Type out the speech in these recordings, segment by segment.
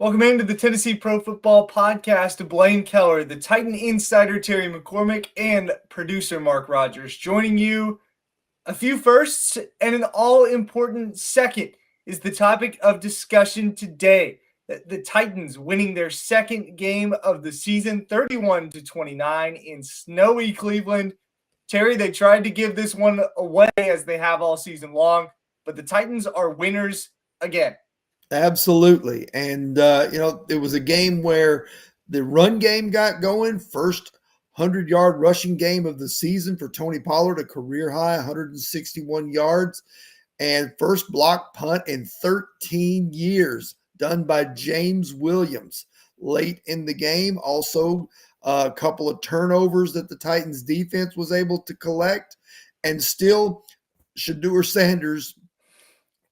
Welcome into the Tennessee Pro Football Podcast. Blaine, Kellar, the Titan insider Terry McCormick, and producer Mark Rogers. Joining you, a few firsts and an all-important second is the topic of discussion today. The Titans winning their second game of the season, 31-29 in snowy Cleveland. Terry, they tried to give this one away as they have all season long, but the Titans are winners again. Absolutely. And, it was a game where the run game got going. First 100-yard rushing game of the season for Tony Pollard, a career high, 161 yards. And first block punt in 13 years done by James Williams late in the game. Also, a couple of turnovers that the Titans defense was able to collect. And still, Shedeur Sanders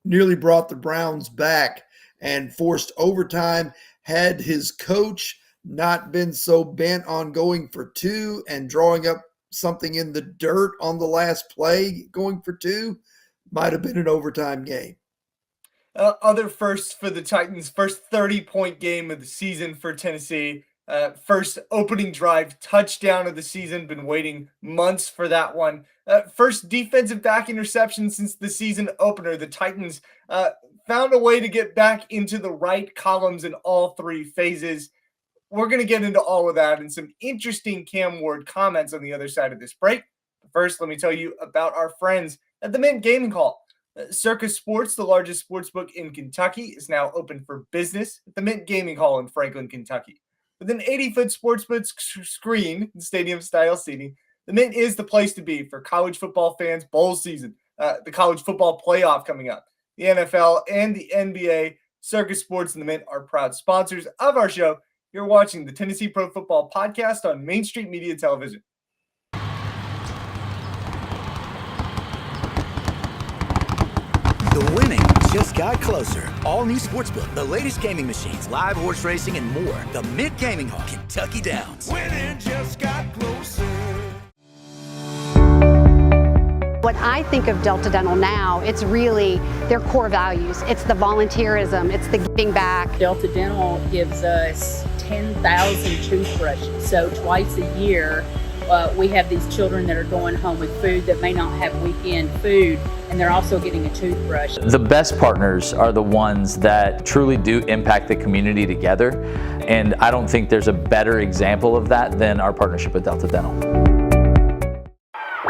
nearly brought the Browns back and forced overtime. Had his coach not been so bent on going for two and drawing up something in the dirt on the last play, going for two, might have been an overtime game. Other firsts for the Titans, first 30-point game of the season for Tennessee. First opening drive touchdown of the season. Been waiting months for that one. First defensive back interception since the season opener. The Titans found a way to get back into the right columns in all three phases. We're going to get into all of that and some interesting Cam Ward comments on the other side of this break. But first, let me tell you about our friends at the Mint Gaming Hall. Circus Sports, the largest sportsbook in Kentucky, is now open for business at the Mint Gaming Hall in Franklin, Kentucky. With an 80-foot sportsbook screen and stadium-style seating, the Mint is the place to be for college football fans. Bowl season, the college football playoff coming up, the NFL and the NBA. Circus Sports and the Mint are proud sponsors of our show. You're watching the Tennessee Pro Football Podcast on Main Street Media Television. The winning just got closer. All new sportsbook, the latest gaming machines, live horse racing, and more. The Mint Gaming Hall, Kentucky Downs. Winning just got closer. When I think of Delta Dental now, it's really their core values. It's the volunteerism, it's the giving back. Delta Dental gives us 10,000 toothbrushes. So twice a year, we have these children that are going home with food that may not have weekend food, and they're also getting a toothbrush. The best partners are the ones that truly do impact the community together, and I don't think there's a better example of that than our partnership with Delta Dental.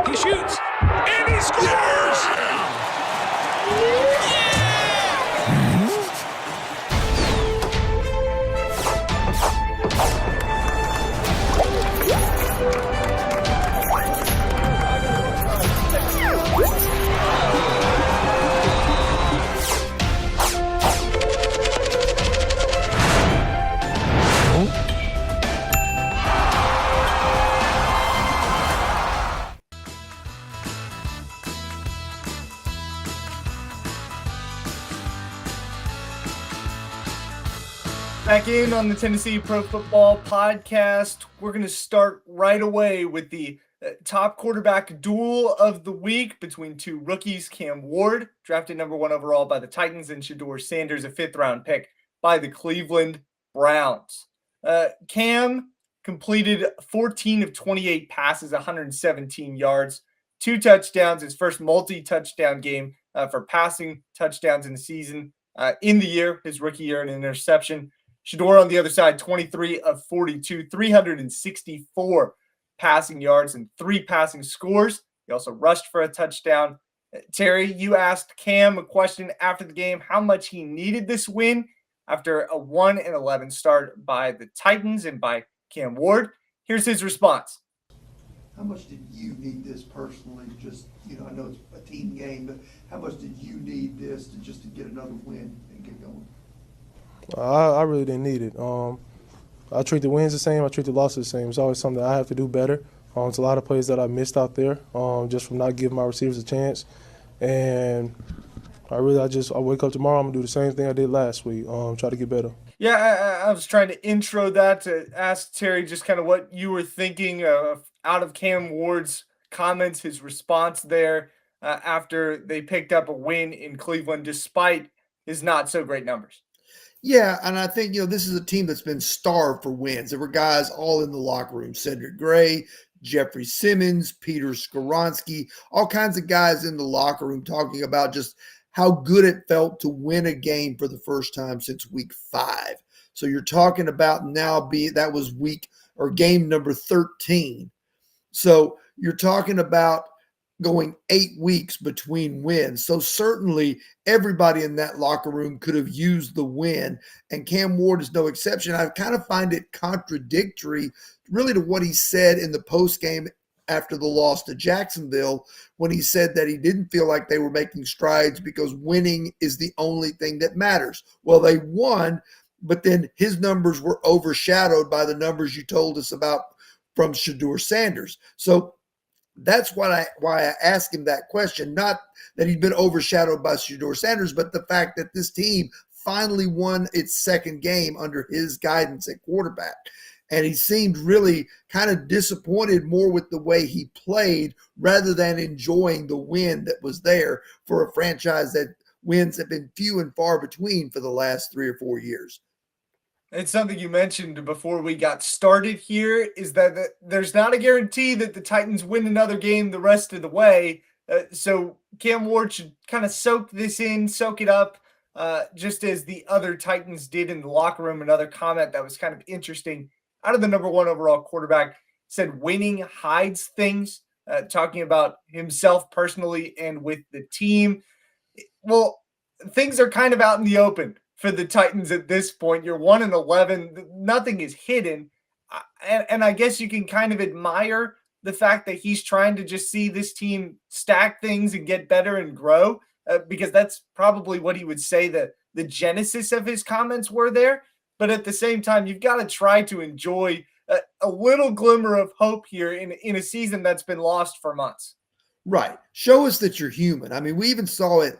He shoots, and he scores! Back in on the Tennessee Pro Football Podcast. We're going to start right away with the top quarterback duel of the week between two rookies, Cam Ward, drafted number 1 overall by the Titans, and Shedeur Sanders, a 5th-round pick by the Cleveland Browns. Cam completed 14 of 28 passes, 117 yards, 2 touchdowns, his first multi-touchdown game for passing touchdowns in the season, in the year, his rookie year, and an interception. Shedeur on the other side, 23 of 42, 364 passing yards and 3 passing scores. He also rushed for a touchdown. Terry, you asked Cam a question after the game, how much he needed this win after a 1-11 start by the Titans and by Cam Ward. Here's his response. How much did you need this personally? Just, I know it's a team game, but how much did you need this to get another win and get going? I really didn't need it. I treat the wins the same. I treat the losses the same. It's always something that I have to do better. It's a lot of plays that I missed out there just from not giving my receivers a chance. And I wake up tomorrow, I'm going to do the same thing I did last week, try to get better. Yeah, I was trying to intro that to ask Terry just kind of what you were thinking out of Cam Ward's comments, his response there after they picked up a win in Cleveland despite his not so great numbers. Yeah, and I think, this is a team that's been starved for wins. There were guys all in the locker room, Cedric Gray, Jeffrey Simmons, Peter Skoronsky, all kinds of guys in the locker room talking about just how good it felt to win a game for the first time since week 5. So you're talking about that was week or game number 13. So you're talking about going 8 weeks between wins. So certainly everybody in that locker room could have used the win, and Cam Ward is no exception. I kind of find it contradictory really to what he said in the post game after the loss to Jacksonville, when he said that he didn't feel like they were making strides because winning is the only thing that matters. Well, they won, but then his numbers were overshadowed by the numbers you told us about from Shedeur Sanders. So that's why I asked him that question. Not that he'd been overshadowed by Shedeur Sanders, but the fact that this team finally won its second game under his guidance at quarterback. And he seemed really kind of disappointed more with the way he played rather than enjoying the win that was there for a franchise that wins have been few and far between for the last 3 or 4 years. It's something you mentioned before we got started here, is that there's not a guarantee that the Titans win another game the rest of the way. So Cam Ward should kind of soak this in, soak it up, just as the other Titans did in the locker room. Another comment that was kind of interesting out of the number 1 overall quarterback said winning hides things, talking about himself personally and with the team. Well, things are kind of out in the open for the Titans at this point. You're 1-11. Nothing is hidden. And I guess you can kind of admire the fact that he's trying to just see this team stack things and get better and grow, because that's probably what he would say that the genesis of his comments were there. But at the same time, you've got to try to enjoy a little glimmer of hope here in a season that's been lost for months. Right. Show us that you're human. I mean, we even saw it,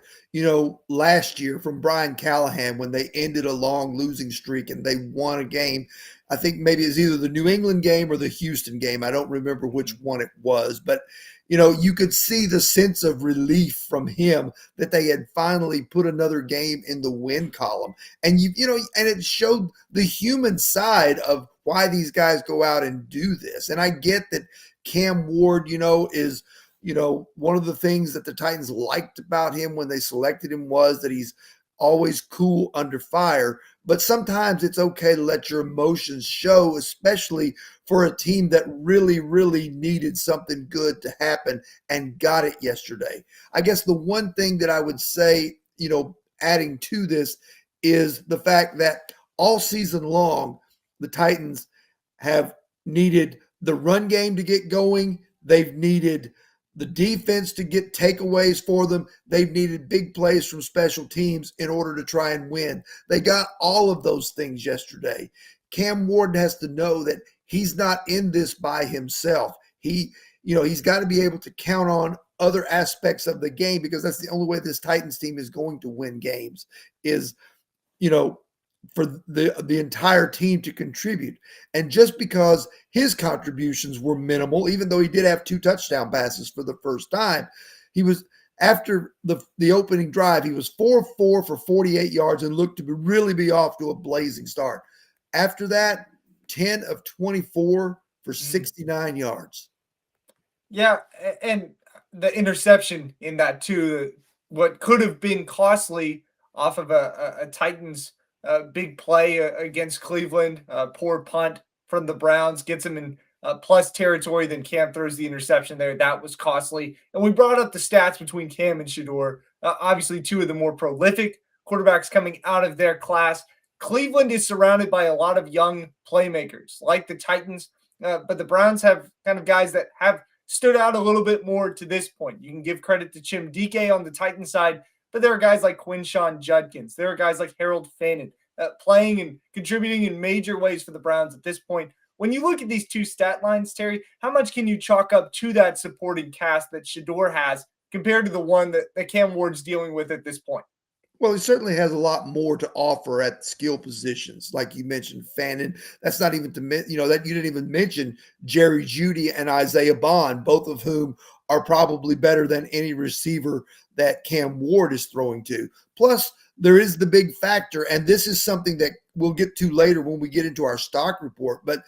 last year from Brian Callahan when they ended a long losing streak and they won a game. I think maybe it's either the New England game or the Houston game. I don't remember which one it was, but you could see the sense of relief from him that they had finally put another game in the win column. And and it showed the human side of why these guys go out and do this. And I get that Cam Ward, is one of the things that the Titans liked about him when they selected him was that he's always cool under fire. But sometimes it's okay to let your emotions show, especially for a team that really, really needed something good to happen and got it yesterday. I guess the one thing that I would say, adding to this is the fact that all season long, the Titans have needed the run game to get going. They've needed the defense to get takeaways for them. They've needed big plays from special teams in order to try and win. They got all of those things yesterday. Cam Ward has to know that he's not in this by himself. He's got to be able to count on other aspects of the game, because that's the only way this Titans team is going to win games is, for the entire team to contribute. And just because his contributions were minimal, even though he did have 2 touchdown passes for the first time, he was, after the opening drive, he was 4-4 for 48 yards and looked to really be off to a blazing start. After that, 10 of 24 for 69 yards. Yeah, and the interception in that too, what could have been costly off of a Titans big play against Cleveland, poor punt from the Browns, gets him in plus territory. Then Cam throws the interception there. That was costly. And we brought up the stats between Cam and Shedeur. Obviously, 2 of the more prolific quarterbacks coming out of their class. Cleveland is surrounded by a lot of young playmakers like the Titans, but the Browns have kind of guys that have stood out a little bit more to this point. You can give credit to Chim Dike on the Titans side, but there are guys like Quinshawn Judkins. There are guys like Harold Fannin playing and contributing in major ways for the Browns at this point. When you look at these 2 stat lines, Terry, how much can you chalk up to that supporting cast that Shedeur has compared to the one that Cam Ward's dealing with at this point? Well, he certainly has a lot more to offer at skill positions, like you mentioned, Fannin. That's not even that you didn't even mention Jerry Jeudy and Isaiah Bond, both of whom are probably better than any receiver that Cam Ward is throwing to. Plus, there is the big factor, and this is something that we'll get to later when we get into our stock report, but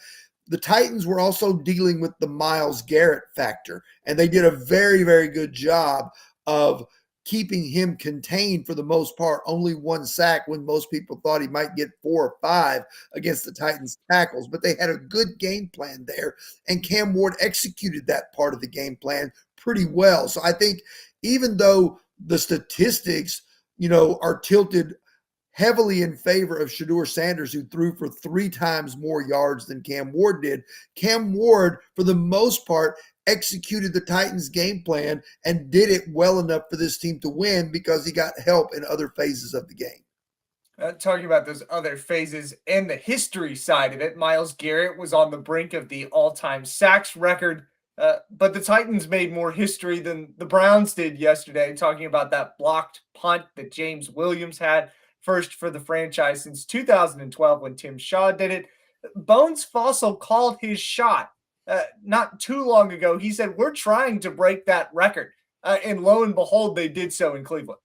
the Titans were also dealing with the Myles Garrett factor, and they did a very, very good job of keeping him contained for the most part. Only one sack when most people thought he might get 4 or 5 against the Titans tackles, but they had a good game plan there, and Cam Ward executed that part of the game plan pretty well. So I think even though the statistics, are tilted heavily in favor of Shedeur Sanders, who threw for 3 times more yards than Cam Ward did, Cam Ward, for the most part, executed the Titans' game plan and did it well enough for this team to win because he got help in other phases of the game. Talking about those other phases and the history side of it, Myles Garrett was on the brink of the all-time sacks record, but the Titans made more history than the Browns did yesterday, talking about that blocked punt that James Williams had, first for the franchise since 2012 when Tim Shaw did it. Bones Fossil called his shot not too long ago. He said, we're trying to break that record. And lo and behold, they did so in Cleveland.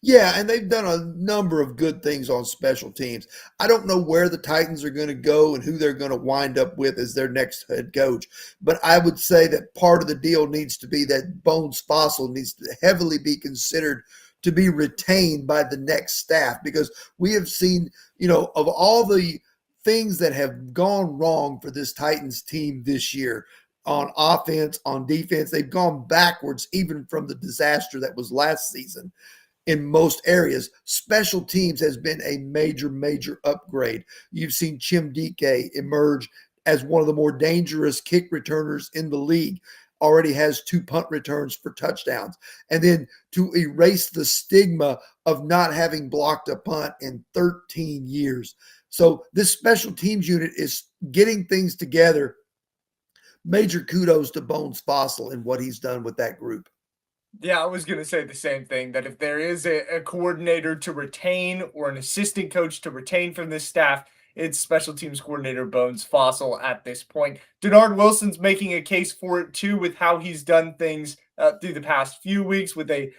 Yeah, and they've done a number of good things on special teams. I don't know where the Titans are going to go and who they're going to wind up with as their next head coach, but I would say that part of the deal needs to be that Bones Fossil needs to heavily be considered to be retained by the next staff, because we have seen, of all the things that have gone wrong for this Titans team this year on offense, on defense, they've gone backwards even from the disaster that was last season. In most areas, special teams has been a major, major upgrade. You've seen Chim Dike emerge as one of the more dangerous kick returners in the league. Already has 2 punt returns for touchdowns. And then to erase the stigma of not having blocked a punt in 13 years. So this special teams unit is getting things together. Major kudos to Bones Fossil and what he's done with that group. Yeah, I was going to say the same thing, that if there is a coordinator to retain or an assistant coach to retain from this staff, it's special teams coordinator Bones Fossil at this point. Denard Wilson's making a case for it too, with how he's done things through the past few weeks with a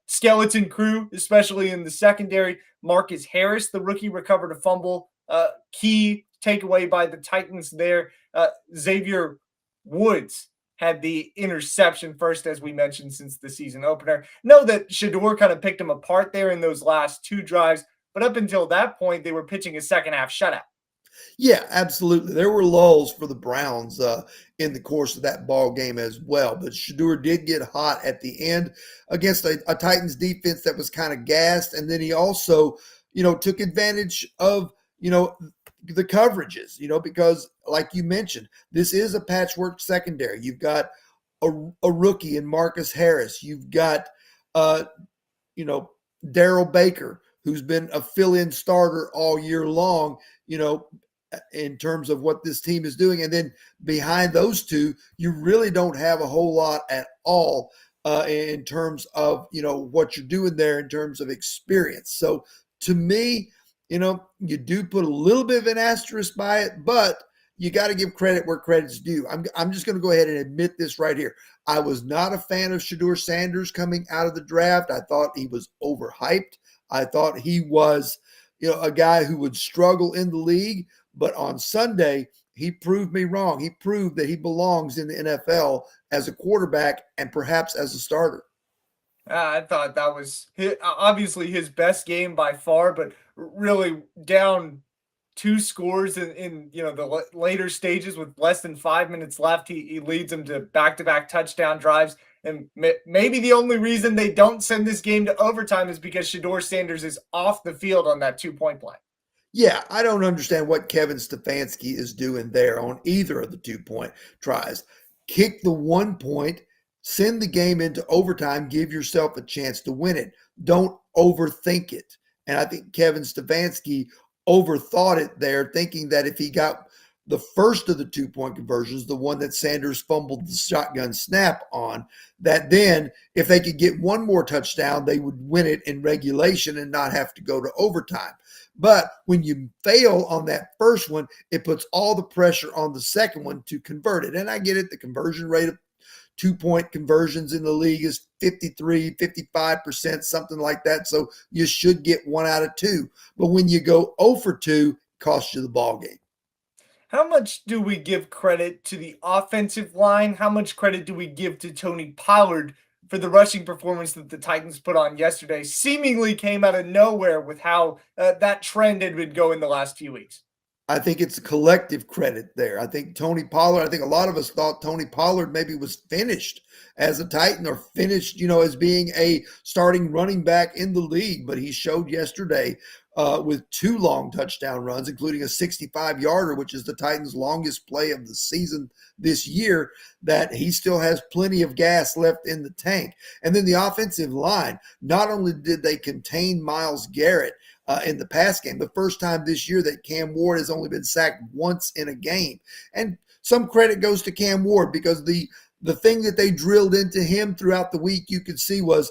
skeleton crew, especially in the secondary. Marcus Harris, the rookie, recovered a fumble. Key takeaway by the Titans there. Xavier Woods had the interception first, as we mentioned, since the season opener. Know that Shedeur kind of picked him apart there in those last 2 drives, but up until that point, they were pitching a second-half shutout. Yeah, absolutely. There were lulls for the Browns in the course of that ball game as well, but Shedeur did get hot at the end against a Titans defense that was kind of gassed, and then he also, took advantage of, the coverages, because like you mentioned, this is a patchwork secondary. You've got a rookie in Marcus Harris. You've got, Darrell Baker, who's been a fill-in starter all year long, in terms of what this team is doing. And then behind those two, you really don't have a whole lot at all in terms of, what you're doing there in terms of experience. So to me, you do put a little bit of an asterisk by it, but you got to give credit where credit's due. I'm just going to go ahead and admit this right here. I was not a fan of Shedeur Sanders coming out of the draft. I thought he was overhyped. I thought he was, a guy who would struggle in the league. But on Sunday, he proved me wrong. He proved that he belongs in the NFL as a quarterback and perhaps as a starter. I thought that was obviously his best game by far, but really down 2 scores in the later stages with less than 5 minutes left. He leads them to back-to-back touchdown drives. And maybe the only reason they don't send this game to overtime is because Shedeur Sanders is off the field on that 2-point play. Yeah, I don't understand what Kevin Stefanski is doing there on either of the 2-point tries. Kick the 1 point, send the game into overtime, give yourself a chance to win it. Don't overthink it. And I think Kevin Stefanski overthought it there, thinking that if he got the first of the 2-point conversions, the one that Sanders fumbled the shotgun snap on, that then if they could get one more touchdown, they would win it in regulation and not have to go to overtime. But when you fail on that first one, it puts all the pressure on the second one to convert it. And I get it. The conversion rate 2-point conversions in the league is 53, 55%, something like that. So you should get 1 out of 2. But when you go 0 for 2, it costs you the ball game. How much do we give credit to the offensive line? How much credit do we give to Tony Pollard for the rushing performance that the Titans put on yesterday? Seemingly came out of nowhere with how that trend had been going the last few weeks. I think it's a collective credit there. I think a lot of us thought Tony Pollard maybe was finished as a Titan or finished, as being a starting running back in the league. But he showed yesterday with 2 long touchdown runs, including a 65-yarder, which is the Titans' longest play of the season this year, that he still has plenty of gas left in the tank. And then the offensive line, not only did they contain Myles Garrett in the pass game, the first time this year that Cam Ward has only been sacked once in a game. And some credit goes to Cam Ward because the thing that they drilled into him throughout the week, you could see, was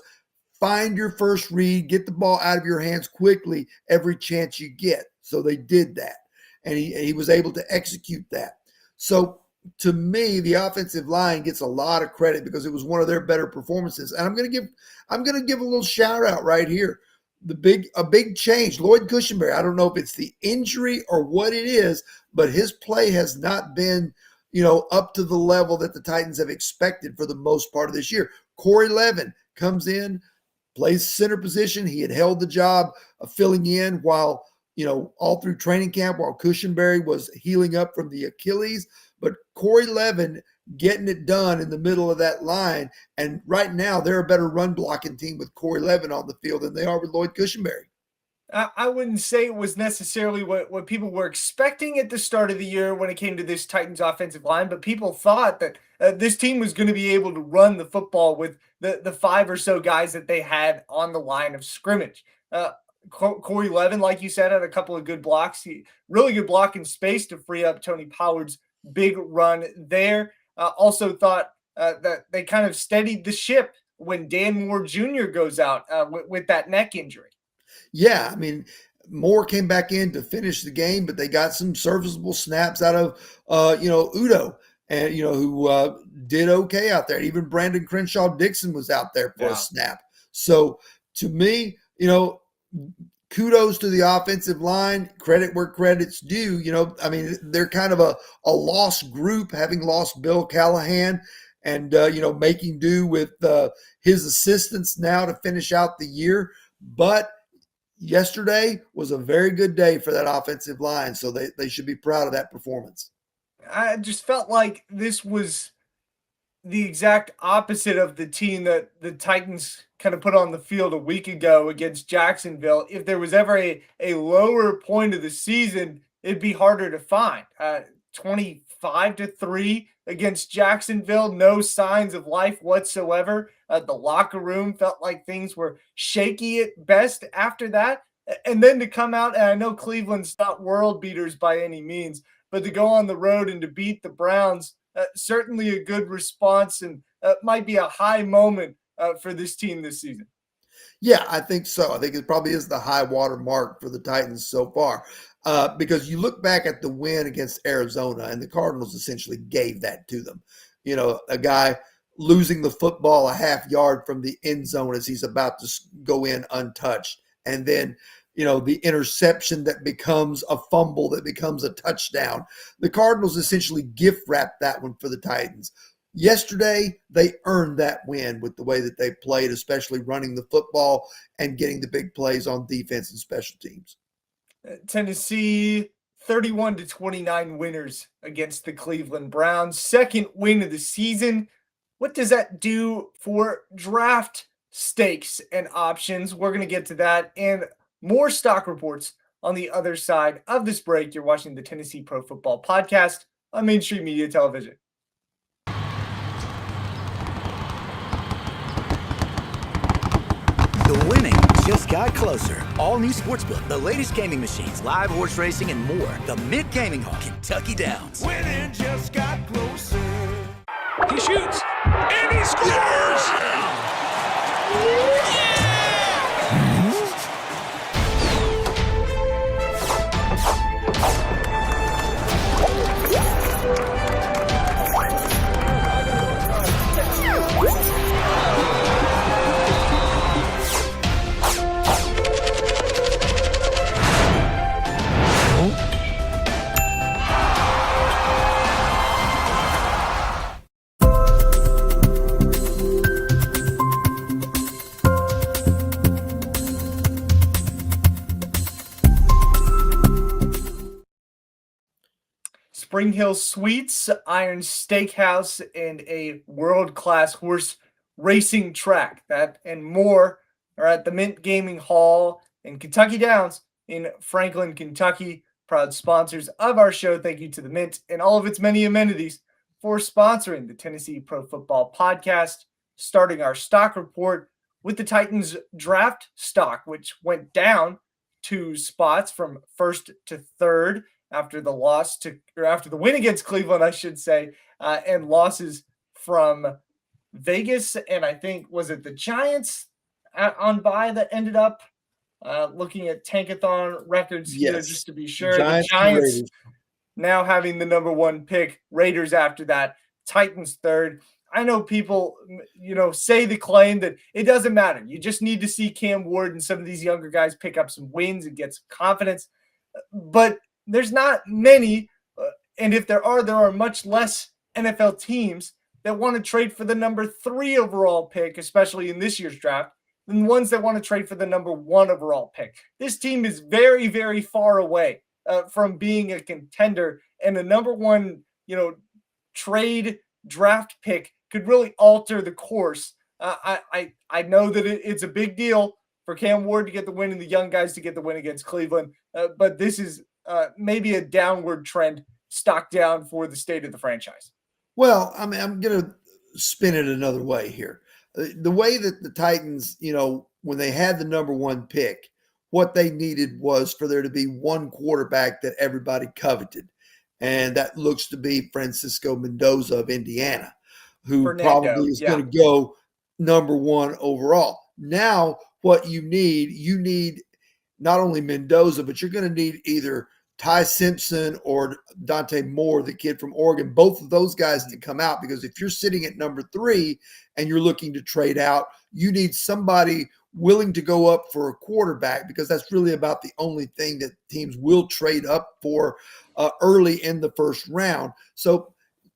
find your first read, get the ball out of your hands quickly every chance you get. So they did that, and he was able to execute that. So to me, the offensive line gets a lot of credit because it was one of their better performances. And I'm going to give a little shout out right here. A big change. Lloyd Cushenberry, I don't know if it's the injury or what it is, but his play has not been, up to the level that the Titans have expected for the most part of this year. Corey Levin comes in, plays center position. He had held the job of filling in while, all through training camp while Cushenberry was healing up from the Achilles. But Corey Levin getting it done in the middle of that line. And right now, they're a better run blocking team with Corey Levin on the field than they are with Lloyd Cushenberry. I wouldn't say it was necessarily what people were expecting at the start of the year when it came to this Titans offensive line, but people thought that this team was going to be able to run the football with the 5 or so guys that they had on the line of scrimmage. Corey Levin, like you said, had a couple of good blocks. Really good block in space to free up Tony Pollard's big run there. Also thought that they kind of steadied the ship when Dan Moore Jr. goes out with that neck injury. Yeah, I mean, Moore came back in to finish the game, but they got some serviceable snaps out of, Udo, and, who did okay out there. Even Brandon Crenshaw-Dixon was out there for a snap. So to me, kudos to the offensive line, credit where credit's due. They're kind of a lost group, having lost Bill Callahan and, making do with his assistants now to finish out the year. But yesterday was a very good day for that offensive line, so they should be proud of that performance. I just felt like this was the exact opposite of the team that the Titans kind of put on the field a week ago against Jacksonville. If there was ever a lower point of the season, it'd be harder to find. 25-3 against Jacksonville, no signs of life whatsoever. The locker room felt like things were shaky at best after that. And then to come out, and I know Cleveland's not world beaters by any means, but to go on the road and to beat the Browns, certainly a good response and might be a high moment for this team this season. Yeah, I think so. I think it probably is the high water mark for the Titans so far. Because you look back at the win against Arizona, and the Cardinals essentially gave that to them. A guy losing the football a half yard from the end zone as he's about to go in untouched. And then, the interception that becomes a fumble that becomes a touchdown. The Cardinals essentially gift wrapped that one for the Titans. Yesterday, they earned that win with the way that they played, especially running the football and getting the big plays on defense and special teams. Tennessee 31-29 winners against the Cleveland Browns. Second win of the season. What does that do for draft stakes and options? We're going to get to that and more stock reports on the other side of this break. You're watching the Tennessee Pro Football Podcast on Mainstream Media Television. The winning just got closer. All new Sportsbook, the latest gaming machines, live horse racing, and more. The Mid Gaming Hall, Kentucky Downs. Winning just got closer. He shoots, and he scores! Spring Hill Suites, Iron Steakhouse, and a world-class horse racing track. That and more are at the Mint Gaming Hall in Kentucky Downs in Franklin, Kentucky. Proud sponsors of our show. Thank you to the Mint and all of its many amenities for sponsoring the Tennessee Pro Football Podcast. Starting our stock report with the Titans draft stock, which went down 2 spots from first to third after the win against Cleveland, I should say, and losses from Vegas. And I think, was it the Giants on bye that ended up looking at Tankathon records here, Yes. just to be sure. Giants The and Giants Raiders. now having the number 1 pick, Raiders after that, Titans third. I know people, say the claim that it doesn't matter. You just need to see Cam Ward and some of these younger guys pick up some wins and get some confidence. But there's not many, and if there are much less NFL teams that want to trade for the number 3 overall pick, especially in this year's draft, than ones that want to trade for the number 1 overall pick. This team is very, very far away from being a contender, and the number 1, trade draft pick could really alter the course. I know that it's a big deal for Cam Ward to get the win and the young guys to get the win against Cleveland, but this is maybe a downward trend, stock down for the state of the franchise. Well, I mean, I'm going to spin it another way here. The way that the Titans, when they had the number 1 pick, what they needed was for there to be one quarterback that everybody coveted. And that looks to be Francisco Mendoza of Indiana, who probably is going to go number 1 overall. Now, what you need not only Mendoza, but you're going to need either Ty Simpson or Dante Moore, the kid from Oregon, both of those guys to come out, because if you're sitting at number 3 and you're looking to trade out, you need somebody willing to go up for a quarterback, because that's really about the only thing that teams will trade up for early in the first round. So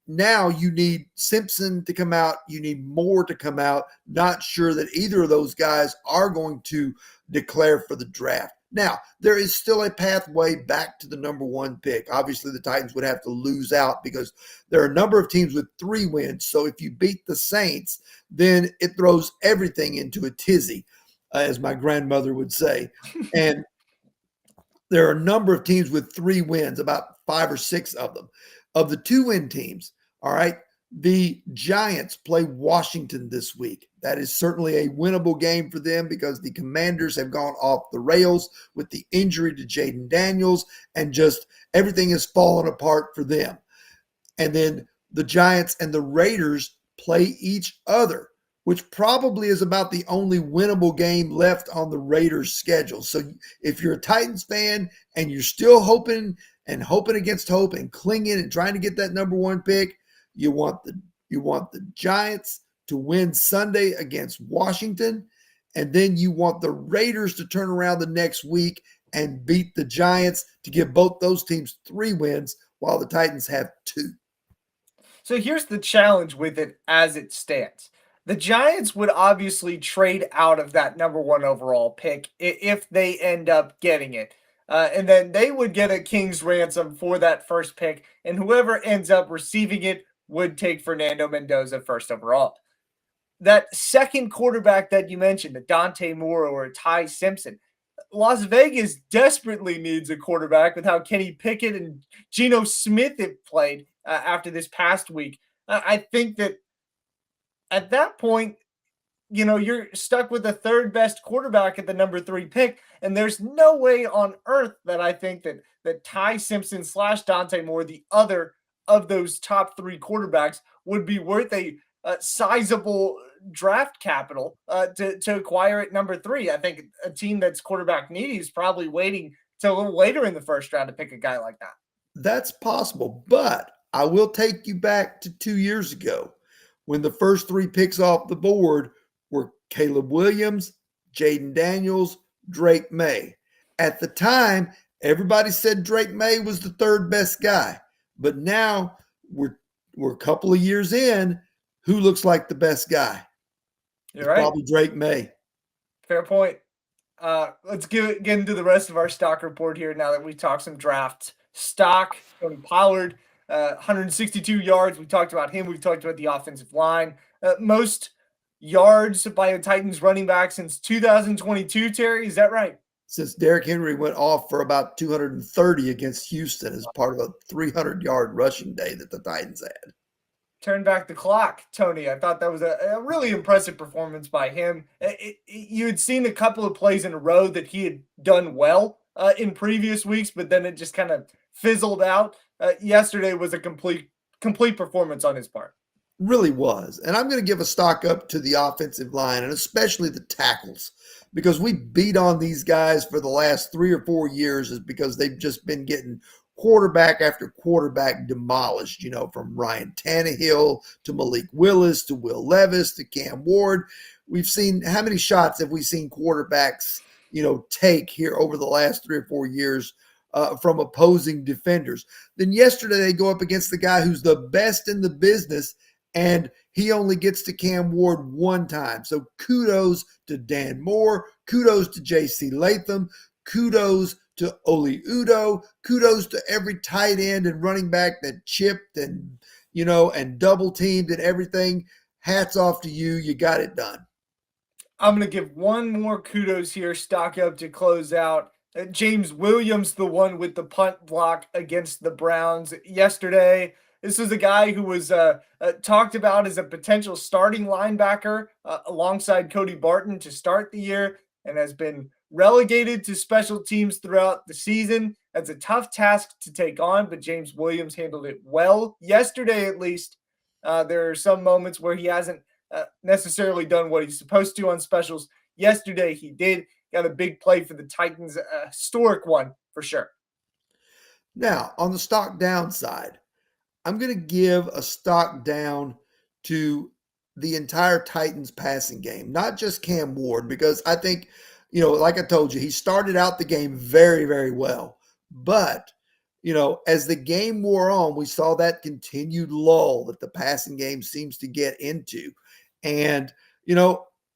now you need Simpson to come out. You need Moore to come out. Not sure that either of those guys are going to declare for the draft. Now, there is still a pathway back to the number 1 pick. Obviously, the Titans would have to lose out because there are a number of teams with 3 wins. So if you beat the Saints, then it throws everything into a tizzy, as my grandmother would say. And there are a number of teams with 3 wins, about 5 or 6 of them. Of the 2-win teams, all right, the Giants play Washington this week. That is certainly a winnable game for them because the Commanders have gone off the rails with the injury to Jaden Daniels, and just everything has fallen apart for them. And then the Giants and the Raiders play each other, which probably is about the only winnable game left on the Raiders' schedule. So if you're a Titans fan and you're still hoping against hope and clinging and trying to get that number 1 pick, you want the Giants to win Sunday against Washington, and then you want the Raiders to turn around the next week and beat the Giants to give both those teams 3 wins while the Titans have 2. So here's the challenge with it as it stands. The Giants would obviously trade out of that number 1 overall pick if they end up getting it. And then they would get a king's ransom for that first pick, and whoever ends up receiving it would take Fernando Mendoza first overall. That second quarterback that you mentioned, a Dante Moore or a Ty Simpson, Las Vegas desperately needs a quarterback with how Kenny Pickett and Geno Smith have played after this past week. I think that at that point, you're stuck with the 3rd best quarterback at the number 3 pick, and there's no way on earth that I think that Ty Simpson / Dante Moore, the other of those top 3 quarterbacks, would be worth a sizable draft capital to acquire at number 3. I think a team that's quarterback needy is probably waiting till a little later in the first round to pick a guy like that. That's possible, but I will take you back to 2 years ago when the first 3 picks off the board were Caleb Williams, Jaden Daniels, Drake May. At the time, everybody said Drake May was the 3rd best guy, but now we're a couple of years in. Who looks like the best guy? You're right. Probably Drake May. Fair point. Let's get into the rest of our stock report here now that we talked some draft stock. Tony Pollard 162 yards. We talked about him. We've talked about the offensive line. Most yards by a Titans running back since 2022, Terry. Is that right? Since Derrick Henry went off for about 230 against Houston as part of a 300-yard rushing day that the Titans had. Turn back the clock, Tony. I thought that was a really impressive performance by him. You had seen a couple of plays in a row that he had done well in previous weeks, but then it just kind of fizzled out. Yesterday was a complete performance on his part. Really was. And I'm going to give a stock up to the offensive line and especially the tackles, because we beat on these guys for the last 3 or 4 years is because they've just been getting quarterback after quarterback demolished, from Ryan Tannehill to Malik Willis to Will Levis to Cam Ward. We've seen, how many shots have we seen quarterbacks, take here over the last 3 or 4 years from opposing defenders? Then yesterday they go up against the guy who's the best in the business, and he only gets to Cam Ward one time. So kudos to Dan Moore, kudos to J.C. Latham, kudos to Oli Udo, kudos to every tight end and running back that chipped and double teamed and everything. Hats off to you. You got it done. I'm going to give one more kudos here, stock up to close out. James Williams, the one with the punt block against the Browns yesterday. This was a guy who was talked about as a potential starting linebacker alongside Cody Barton to start the year, and has been relegated to special teams throughout the season. That's a tough task to take on, but James Williams handled it well. Yesterday, at least, there are some moments where he hasn't necessarily done what he's supposed to on specials. Yesterday, he did. Got a big play for the Titans, a historic one for sure. Now, on the stock downside, I'm going to give a stock down to the entire Titans passing game, not just Cam Ward, because I think, like I told you, he started out the game very, very well. But, as the game wore on, we saw that continued lull that the passing game seems to get into. And,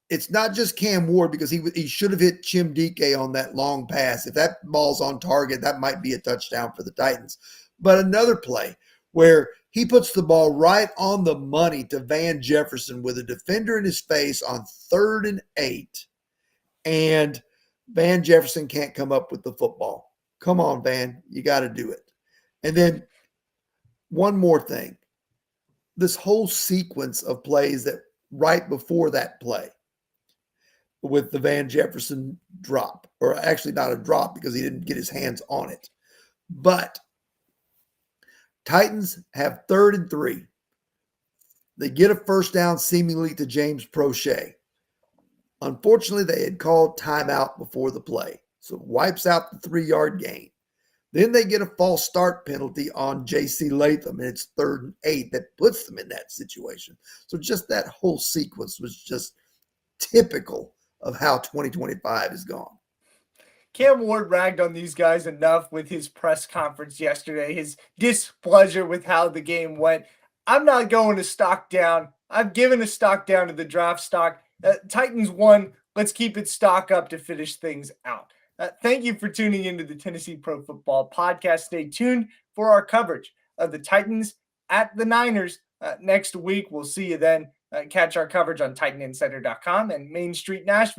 it's not just Cam Ward, because he should have hit Chimdike on that long pass. If that ball's on target, that might be a touchdown for the Titans. But another play where he puts the ball right on the money to Van Jefferson with a defender in his face on 3rd and 8, and Van Jefferson can't come up with the football. Come on, Van, you got to do it. And then one more thing, this whole sequence of plays that right before that play with the Van Jefferson drop, or actually not a drop because he didn't get his hands on it, but Titans have 3rd and 3. They get a first down seemingly to James Prochet. Unfortunately, they had called timeout before the play, so it wipes out the 3-yard gain. Then they get a false start penalty on J.C. Latham, and it's 3rd and 8 that puts them in that situation. So just that whole sequence was just typical of how 2025 is gone. Cam Ward ragged on these guys enough with his press conference yesterday, his displeasure with how the game went. I'm not going to stock down. I've given a stock down to the draft stock. Titans won. Let's keep it stock up to finish things out. Thank you for tuning into the Tennessee Pro Football Podcast. Stay tuned for our coverage of the Titans at the Niners next week. We'll see you then. Catch our coverage on TitanInsider.com and Main Street Nashville.